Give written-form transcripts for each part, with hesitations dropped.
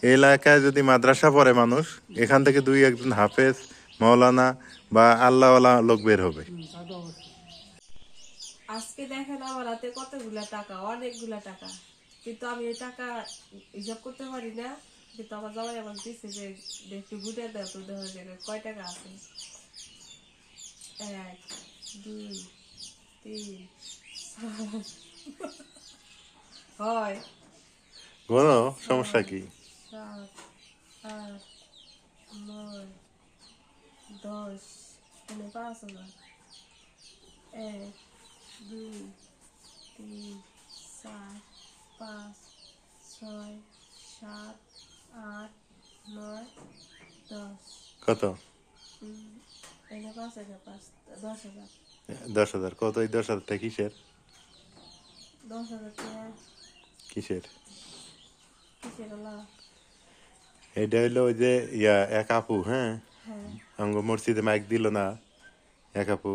এই এলাকায় যদি মাদ্রাসা পড়ে মানুষ, এখান থেকে দুই একজন হাফেজ, মাওলানা বা আল্লাহওয়ালা লোক বের হবে। আজকে দেখেন আমার হাতে কতগুলা টাকা, অনেকগুলা টাকা, কিন্তু আমি এই টাকা হিসাব করতে পারি না। কিন্তু আমার জামাই আমার দিচ্ছে যে একটু গুটে দেয়, তো দেখো যে কয় টাকা আছে। 1 2 3 হয় কোনো সমস্যা 6 কি? 7 8 9 10, এখানে 5,000। 1 2 3 4 5 6 7 8 9 10। কত? এখানে 5,000, 10,000। 10,000? কত? এই 10,000টা কিসের? 10,000 টাকা কিসের? কিসের হলো? এটা হইলো ওই যে এক আপু, হ্যাঁ, হ্যাঁ। আঙ্গ মসজিদে মাইক দিল না এক আপু,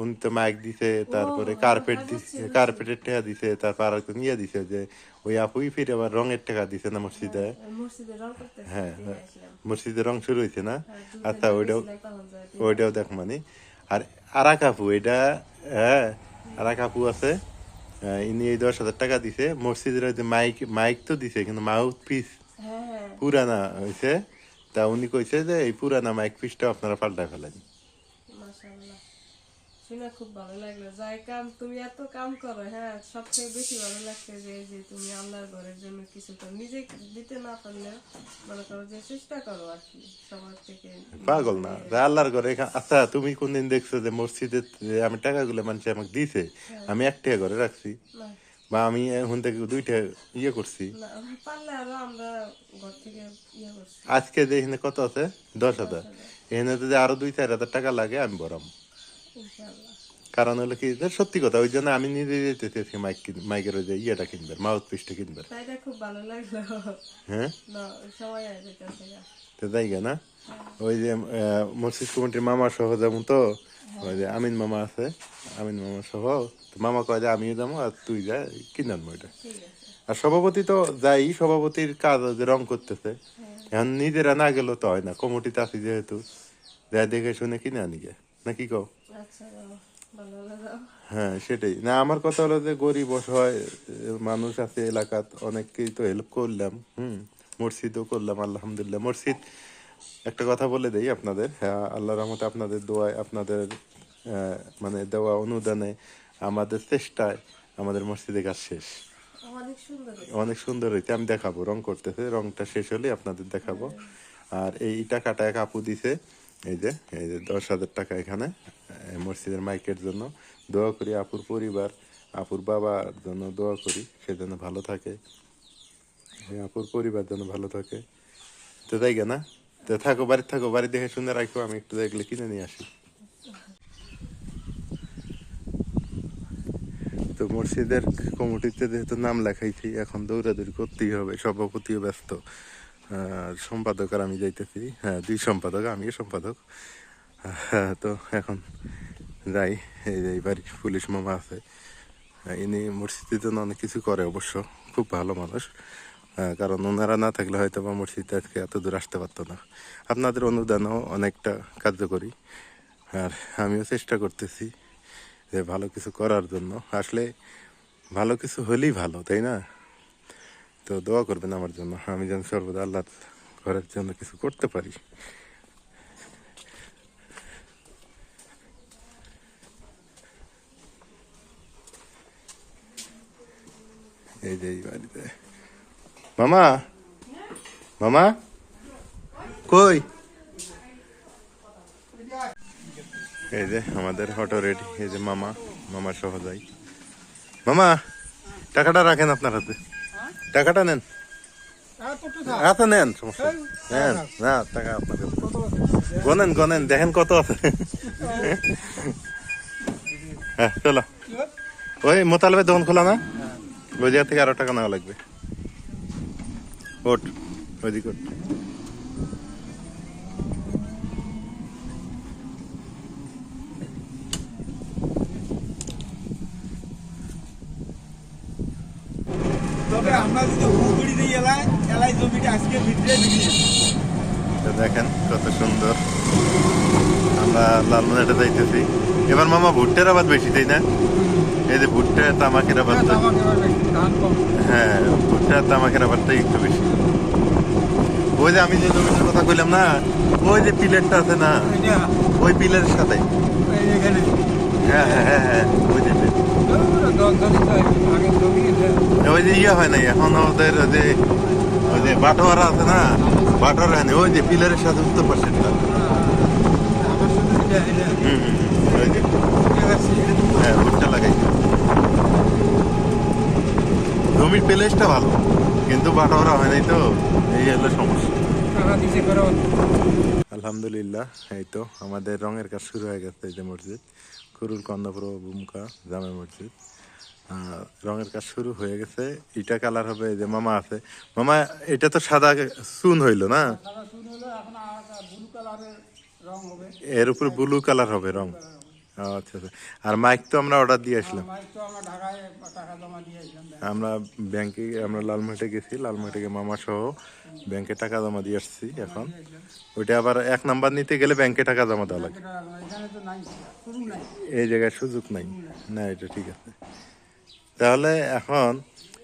উনি তো মাইক দিছে, ও তারপরে হ্যাঁ কার্পেট হ্যাঁ, বুঝছি দিছে, বুঝছি। কার্পেটের টাকা দিছে, তারপর আরেকজন দিছে যে ওই আপুই ফিরে আবার রঙের টাকা দিছে না হ্যাঁ, মসজিদে। মসজিদে রং করতেছে, হ্যাঁ, দেখে আসলাম। মসজিদে রং শুরু হয়েছে না? হ্যাঁ, আচ্ছা, দুদিনটা ওইটাও গেছিলাম তখন যায় দিয়ে ওইটাও আসলাম। দেখ মানে। আর আরাক আপু এটা, হ্যাঁ, আরাক আপু আছে, ইনি এই 10,000 টাকা দিছে মসজিদের ওই যে মাইক, মাইক তো দিছে কিন্তু মাউথ পিস হ্যাঁ হ্যাঁ। পুরানা হয়েছে। তা উনি কইছে যে এই পুরানা মাইক পিসটা আপনারা পাল্টায় ফেলেন। মাশাআল্লাহ, শুনে খুব ভালো লাগলো। যাই কাম, তুমি এত কাম করো, হ্যাঁ, সবথেকে বেশি ভালো লাগছে যে যে তুমি আল্লাহর ঘরের জন্য কিছু তো নিজে দিতে না পারলে মনে করো যে চেষ্টা করো আর কি, সবার থেকে পাগল না নিয়ে। যে আল্লাহর ঘরে আচ্ছা, তুমি কোনদিন দেখছো যে মসজিদে যে আমি টাকাগুলো মানুষ আমাকে দিছে, আমি 1 টাকা ঘরে রাখছি, না বা আমি এখন থেকে 2 টাকা করছি? না, পারলে আরো আমরা ঘর থেকে করছি। আজকে যে এখানে কত আছে? 10,000। 10,000 এখানে যদি আরো 2-4 হাজার টাকা লাগে আমি বরাম। ইনশাআল্লাহ। কারণ হলো কি যে সত্যি কথা, ওই জন্য আমি নিজে যেতে চেয়েছি মাইকের ওই যে কিনবে, মাউথ পিসটা কিনবে। তাই না, খুব ভালো লাগলো। হ্যাঁ, না সময় আসবে কাছে। তো তাই না? ওই যে মসজিদ কমিটির মামা সহ যেমন, তো ওই যে আমিন মামা আছে, আমিন মামা সহ, তো মামা কয় যে আমিও যাবো আর তুই যা কিনে আনবো এটা। ঠিক আছে। আর সভাপতি তো যাই, সভাপতির কাজ যে রং করতেছে, এখন নিজেরা না গেলেও তো হয় না, কমিটিতে আছি যেহেতু, যা দেখে শুনে কিনে আনি গে, নাকি কও? আচ্ছা যাও, ভালো লাগলো। হ্যাঁ, সেটাই না, আমার কথা হলো যে গরিব অসহায় মানুষ আছে এলাকাত, অনেককেই তো হেল্প করলাম। মসজিদও করলাম আলহামদুলিল্লাহ। মসজিদ একটা কথা বলে দেই আপনাদের, হ্যাঁ, আল্লাহর রহমতে আপনাদের দোয়ায়, আপনাদের মানে দেওয়া অনুদানে, আমাদের চেষ্টায় আমাদের মসজিদের কাজ শেষ। অনেক সুন্দর হয়েছে। অনেক সুন্দর হয়েছে, আমি দেখাবো, রং করতেছে, রংটা শেষ হলে আপনাদের দেখাবো। আর এই টাকাটা এক আপু দিছে, এই যে 10,000 টাকা এখানে মসজিদের মাইকের জন্য। দোয়া করি আপুর পরিবার, আপুর বাবার জন্য দোয়া করি, সে যেন ভালো থাকে, এই আপুর পরিবার যেন ভালো থাকে। তো তাই না? তো থাকো, বাড়ি থাকো, বাড়ি দেখে শুনে রাখো, আমি একটু দেখলে কিনে নিয়ে আসি। তো মসজিদের কমিটিতে যেহেতু নাম লেখাইছি, এখন দৌড়াদৌড়ি করতেই হবে, সভাপতিও ব্যস্ত, সম্পাদক আর আমি যাইতেছি, হ্যাঁ, 2 সম্পাদক, আমিও সম্পাদক। তো এখন যাই। এই যে বাড়ির পুলিশ মামা আছে, ইনি মসজিদের জন্য অনেক কিছু করে অবশ্য, খুব ভালো মানুষ। কারণ ওনারা না থাকলে হয়তো বা মসজিদে আজকে এত দূর আসতে পারতো না। আপনাদের অনুদানও অনেকটা কার্যকরী, আর আমিও চেষ্টা করতেছি যে ভালো কিছু করার জন্য। আসলে ভালো কিছু হলেই ভালো, তাই না? তো দোয়া করবেন আমার জন্য, আমি যেন সর্বদা আল্লাহর ঘরের জন্য কিছু করতে পারি। এই যে এই বাড়িতে মামা, মামা কই? এই যে আমাদের অটো রেডি, এই যে মামা, মামা সহ যাই। মামা, টাকাটা রাখেন আপনার হাতে, টাকাটা নেন। আচ্ছা, নেন, সমস্যা নেই। নেন, না, টাকা আপনার কাছে। গনেন গনেন, দেখেন কত আছে। হ্যাঁ, চলো। ওই মোতালেবের দোকান খোলা না, ওই জায়গা থেকে আরো টাকা নেওয়া লাগবে। ওট, ওইদিকে ওঠ। তবে আমরা যদি হুড়গুড়ি দিই এলাকায় তো দেখেন কত সুন্দর, আমরা লালমনিরহাটে যাইতেছি। এবার মামা ভুট্টার আবাদ বেশি, তাই না? এই যে ভুট্টা তামাকের আবাদ, হ্যাঁ ভুট্টা তামাকের আবাদটাই একটু বেশি। ওই যে আমি যে জমিটার কথা কইলাম না, ওই যে পিলারটা আছে না, ওই পিলারের সাথে, হ্যাঁ হ্যাঁ হ্যাঁ হ্যাঁ ওই যে ওই যে ইয়ে হয় নাই এখন ওদের ওই যে বাটোয়ারা আছে না, বাটোয়ারা হয় না, ওই যে পিলারের সাথে উত্তর পাশেরটা। ওই যে হ্যাঁ ভুট্টা লাগাই। জমির প্লেসটা ভালো কিন্তু বাটোয়ারা হয় নাই, তো এই হলো সমস্যা। আলহামদুলিল্লাহ, এই তো আমাদের রঙের কাজ শুরু হয়ে গেছে। এই যে মসজিদ কুরুল কন্দাপুর ভূমিকা জামে মসজিদ, রঙের কাজ শুরু হয়ে গেছে। ইটা কালার হবে। এই যে মামা আছে, মামা এটা তো সাদা চুন হইলো না, এর উপর ব্লু কালার হবে রং। আচ্ছা আচ্ছা। আর মাইক তো আমরা অর্ডার দিয়ে আসলাম, আমরা ব্যাংকে, আমরা লালমাটিতে গেছি, লালমাটিতে গিয়ে মামা সহ ব্যাংকে টাকা জমা দিয়ে আসছি। এখন ওইটা আবার 1 নাম্বার নিতে গেলে ব্যাংকে টাকা জমা দেওয়া লাগে, এই জায়গায় সুযোগ নাই। না এটা ঠিক আছে। তাহলে এখন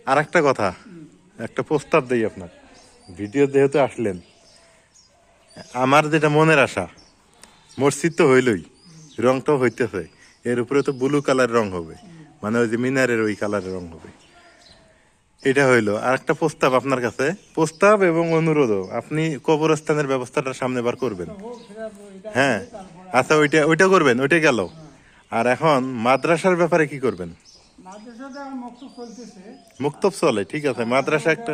আর একটা কথা, একটা প্রস্তাব দেই আপনার, ভিডিও যেহেতু আসলেন, আমার যেটা মনের আশা, মসজিদ তো হইলই, রংটাও হইতেছে, এর উপরে তো ব্লু কালার রং হবে, মানে ওই যে মিনারের ওই কালারের রং হবে। এটা হইলো। আর একটা প্রস্তাব আপনার কাছে, প্রস্তাব এবং অনুরোধও, আপনি কবরস্থানের ব্যবস্থাটা সামনে বার করবেন। হ্যাঁ আচ্ছা, ওইটা ওইটা করবেন, ওইটা গেল। আর এখন মাদ্রাসার ব্যাপারে কি করবেন? মুক্তব চলে, ঠিক আছে, মাদ্রাসা একটা।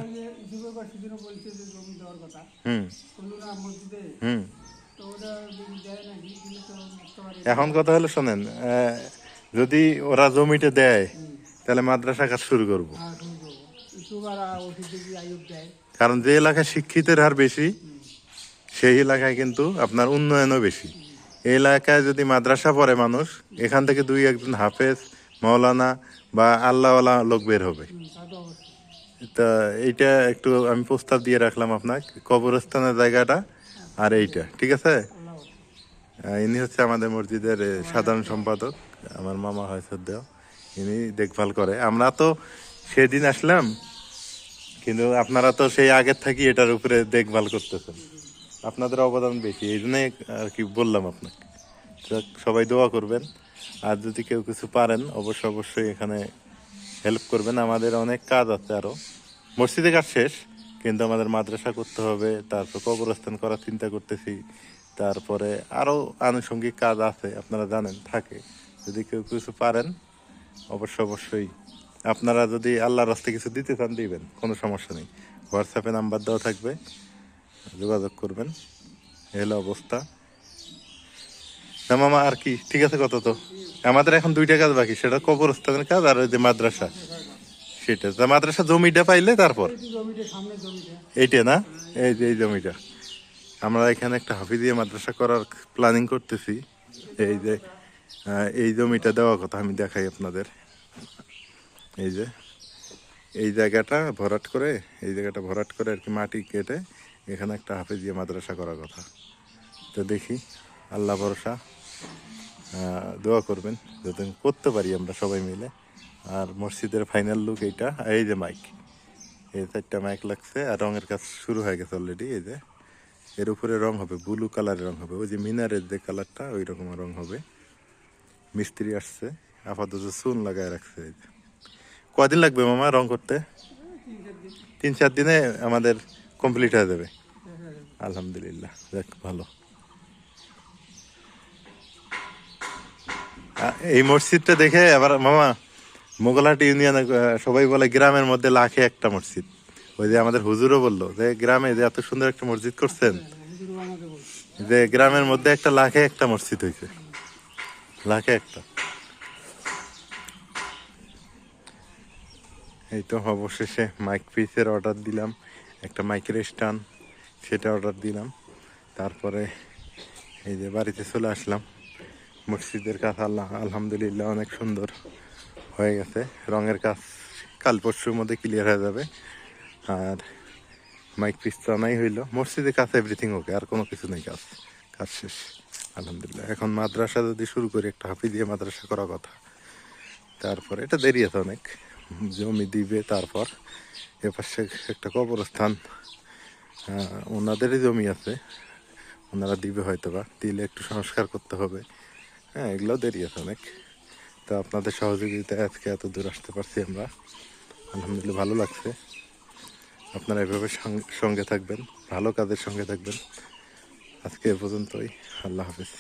হুম হুম। এখন কথা হলো শোনেন, যদি ওরা জমিটা দেয় তাহলে মাদ্রাসা কাজ শুরু করব। কারণ যে এলাকায় শিক্ষিতের হার বেশি, সেই এলাকায় কিন্তু আপনার উন্নয়নও বেশি। এই এলাকায় যদি মাদ্রাসা পড়ে মানুষ, এখান থেকে 2-1 জন হাফেজ, মাওলানা বা আল্লাহওয়ালা লোক বের হবে। তা এইটা একটু আমি প্রস্তাব দিয়ে রাখলাম আপনাকে, কবরস্থানের জায়গাটা আর এইটা, ঠিক আছে? ইনি হচ্ছে আমাদের মসজিদের সাধারণ সম্পাদক, আমার মামা হয় সদ্য, ইনি দেখভাল করে। আমরা তো সেদিন আসলাম, কিন্তু আপনারা তো সেই আগের থাকি এটার উপরে দেখভাল করতেছেন, আপনাদের অবদান বেশি, এই জন্যই আর কি বললাম আপনাকে। সবাই দোয়া করবেন, আর যদি কেউ কিছু পারেন অবশ্যই এখানে হেল্প করবেন। আমাদের অনেক কাজ আছে আরো, মসজিদে কাজ শেষ, কিন্তু আমাদের মাদ্রাসা করতে হবে, তারপর কবরস্থান করার চিন্তা করতেছি, তারপরে আরো আনুষঙ্গিক কাজ আছে, আপনারা জানেন থাকে। যদি কেউ কিছু পারেন অবশ্যই, আপনারা যদি আল্লাহর রাস্তায় কিছু দিতে চান দিবেন, কোনো সমস্যা নেই। হোয়াটসঅ্যাপে নাম্বার দেওয়া থাকবে, যোগাযোগ করবেন। এই হলো অবস্থা। না মামা আর কি, ঠিক আছে, কত তো আমাদের এখন 2টা কাজ বাকি, সেটা কবরস্থানের কাজ আর ওই যে মাদ্রাসা, সেটা তা মাদ্রাসা জমিটা পাইলে তারপর এইটা না, এই যে এই জমিটা, আমরা এখানে একটা হাফিজিয়া মাদ্রাসা করার প্ল্যানিং করতেছি। এই যে এই জমিটা দেওয়ার কথা আমি দেখাই আপনাদের। এই যে এই জায়গাটা ভরাট করে, এই জায়গাটা ভরাট করে আর কি মাটি কেটে এখানে একটা হাফিজিয়া মাদ্রাসা করার কথা। তো দেখি, আল্লাহ ভরসা, দোয়া করবেন যাতে করতে পারি আমরা সবাই মিলে। আর মসজিদের ফাইনাল লুক এইটা। এই যে মাইক, এই 4টা মাইক লাগছে, আর রঙের কাজ শুরু হয়ে গেছে অলরেডি। এই যে এর উপরে রং হবে, ব্লু কালারের রং হবে, ওই যে মিনারের যে কালারটা ওই রকম রং হবে। মিস্ত্রি আসছে, আপাতত চুন লাগায় রাখছে। এই যে কদিন লাগবে মামা রং করতে? 3-4 দিনে আমাদের কমপ্লিট হয়ে যাবে আলহামদুলিল্লাহ। দেখ ভালো। এই মসজিদটা দেখে আবার মামা, মোগলহাট ইউনিয়নে সবাই বলে গ্রামের মধ্যে লাখে একটা মসজিদ। ওই যে আমাদের হুজুরও বললো যে গ্রামে যে এত সুন্দর একটা মসজিদ করছেন, যে গ্রামের মধ্যে একটা লাখে একটা মসজিদ হয়েছে, লাখে একটা। এই তো অবশেষে মাইক পিসের অর্ডার দিলাম, একটা মাইকের স্ট্যান্ড সেটা অর্ডার দিলাম, তারপরে এই যে বাড়িতে চলে আসলাম। মসজিদের কাজ আলহামদুলিল্লাহ অনেক সুন্দর হয়ে গেছে, রঙের কাজ কাল পরশুর মধ্যে ক্লিয়ার হয়ে যাবে। আর মাইক পিস আনাই হইলো, মসজিদে কাজ এভরিথিং ওকে, আর কোনো কিছু নেই, কাজ কাজ শেষ আলহামদুলিল্লাহ। এখন মাদ্রাসা যদি শুরু করি, একটা হাফিজিয়া মাদ্রাসা করা কথা, তারপর এটা দেরি আছে অনেক, জমি দিবে, তারপর এপাশে একটা কবরস্থান, ওনাদেরই জমি আছে, ওনারা দিবে হয়তো, বা দিলে একটু সংস্কার করতে হবে। হ্যাঁ, এগুলো দেরি আছে অনেক। তো আপনাদের সহযোগিতায় আজকে এত দূর আসতে পারছি আমরা, আলহামদুলিল্লাহ ভালো লাগছে। আপনারা এভাবে সঙ্গে থাকবেন, ভালো কাজের সঙ্গে থাকবেন। আজকে এ পর্যন্তই, আল্লাহ হাফিজ।